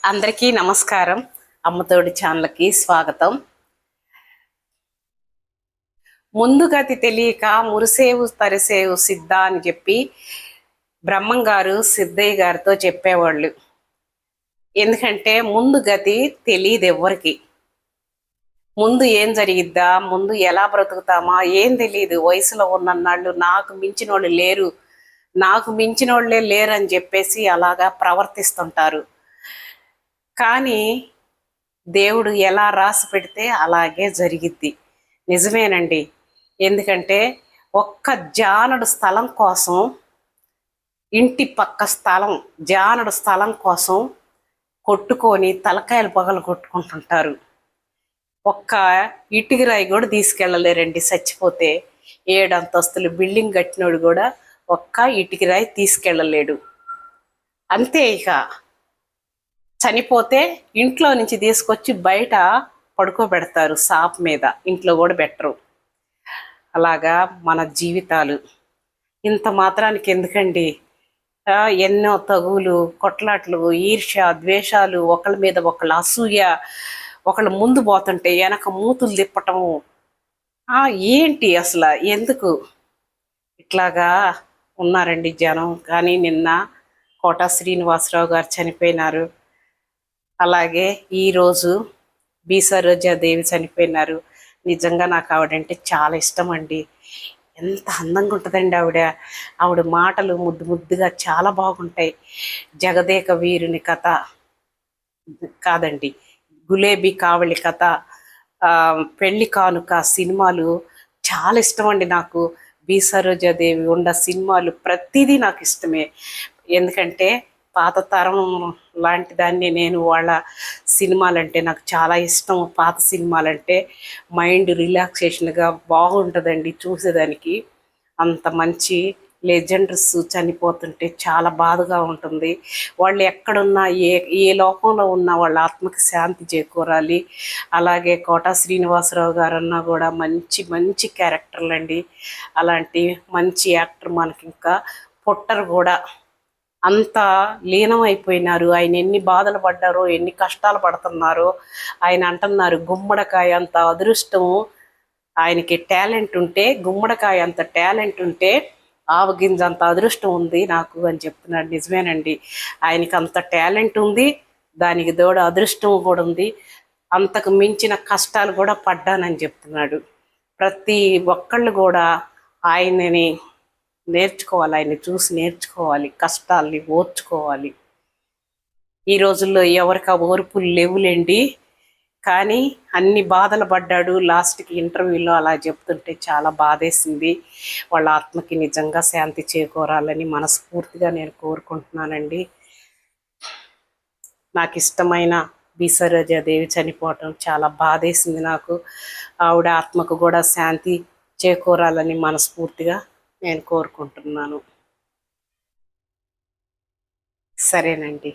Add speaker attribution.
Speaker 1: అందరికీ నమస్కారం. అమ్మతోడి ఛానల్కి స్వాగతం. ముందు గతి తెలియక మురిసేవు తరిసేవు సిద్ధ అని చెప్పి బ్రహ్మం గారు సిద్ధయ్య గారితో చెప్పేవాళ్ళు. ఎందుకంటే ముందు గతి తెలియదు ఎవ్వరికి. ముందు ఏం జరిగిద్దా, ముందు ఎలా బ్రతుకుతామా ఏం తెలియదు. వయసులో ఉన్నన్నాళ్ళు నాకు మించిన వాళ్ళు లేరు, నాకు మించిన వాళ్ళే లేరని చెప్పేసి అలాగా ప్రవర్తిస్తుంటారు. కానీ దేవుడు ఎలా రాసి పెడితే అలాగే జరిగిద్ది. నిజమేనండి. ఎందుకంటే ఒక్క జానడు స్థలం కోసం, ఇంటి పక్క స్థలం జానడు స్థలం కోసం కొట్టుకొని తలకాయలు పగలు కొట్టుకుంటుంటారు. ఒక్క ఇటుకరాయి కూడా తీసుకెళ్ళలేరండి. చచ్చిపోతే 7 అంతస్తులు బిల్డింగ్ కట్టినోడు కూడా ఒక్క ఇటుకరాయి తీసుకెళ్ళలేడు. అంతే. ఇక చనిపోతే ఇంట్లో నుంచి తీసుకొచ్చి బయట పడుకోబెడతారు, సాప్ మీద. ఇంట్లో కూడా పెట్టరు. అలాగా మన జీవితాలు. ఇంత మాత్రానికి ఎందుకండి ఎన్నో తగులు, కొట్లాట్లు, ఈర్ష్య, ద్వేషాలు, ఒకళ్ళ మీద ఒకళ్ళ అసూయ, ఒకళ్ళు ముందు పోతుంటే వెనక మూతులు తిప్పటము. ఏంటి అసలు ఎందుకు ఇట్లాగా ఉన్నారండి జనం? కానీ నిన్న కోట శ్రీనివాసరావు గారు చనిపోయినారు. అలాగే ఈరోజు బి సరోజాదేవి చనిపోయినారు. నిజంగా నాకు ఆవిడంటే చాలా ఇష్టం అండి. ఎంత అందంగా ఉంటుందండి ఆవిడ మాటలు ముద్దు ముద్దుగా చాలా బాగుంటాయి. జగదేక వీరుని కథ కాదండి, గులేబీ కావళి కథ, పెళ్లి కానుక సినిమాలు చాలా ఇష్టం అండి నాకు. బి సరోజాదేవి ఉన్న సినిమాలు ప్రతిదీ నాకు ఇష్టమే. ఎందుకంటే పాత తరం లాంటి దాన్ని నేను. వాళ్ళ సినిమాలంటే నాకు చాలా ఇష్టం. పాత సినిమాలంటే మైండ్ రిలాక్సేషన్గా బాగుంటుందండి చూసేదానికి. అంత మంచి లెజెండర్స్ చనిపోతుంటే చాలా బాధగా ఉంటుంది. వాళ్ళు ఎక్కడున్నా, ఏ లోకంలో ఉన్నా వాళ్ళ ఆత్మకి శాంతి చేకూరాలి. అలాగే కోట శ్రీనివాసరావు గారు అన్నా కూడా మంచి మంచి క్యారెక్టర్లు అండి. అలాంటి మంచి యాక్టర్ మనకి ఇంకా పుట్టరు కూడా. అంత లీనమైపోయినారు. ఆయన ఎన్ని బాధలు పడ్డారో, ఎన్ని కష్టాలు పడుతున్నారో. ఆయన అంటున్నారు, గుమ్మడికాయ అంత అదృష్టము ఆయనకి టాలెంట్ ఉంటే, గుమ్మడికాయ అంత టాలెంట్ ఉంటే ఆవగింజ అంత అదృష్టం ఉంది నాకు అని చెప్తున్నాడు. నిజమేనండి. ఆయనకి అంత టాలెంట్ ఉంది, దానికి తోడు అదృష్టం కూడా ఉంది. అంతకు మించిన కష్టాలు కూడా పడ్డానని చెప్తున్నాడు. ప్రతి ఒక్కళ్ళు కూడా ఆయనని నేర్చుకోవాలి, ఆయన్ని చూసి నేర్చుకోవాలి, కష్టాల్ని ఓర్చుకోవాలి. ఈ రోజుల్లో ఎవరికి ఆ ఓర్పులు లేవులేండి. కానీ అన్ని బాధలు పడ్డాడు. లాస్ట్కి ఇంటర్వ్యూలో అలా చెప్తుంటే చాలా బాధేసింది. వాళ్ళ ఆత్మకి నిజంగా శాంతి చేకూరాలని మనస్ఫూర్తిగా నేను కోరుకుంటున్నానండి. నాకు ఇష్టమైన బి సరోజాదేవి చనిపోవటం చాలా బాధేసింది నాకు. ఆవిడ ఆత్మకు కూడా శాంతి చేకూరాలని మనస్ఫూర్తిగా నేను కోరుకుంటున్నాను. సరేనండి.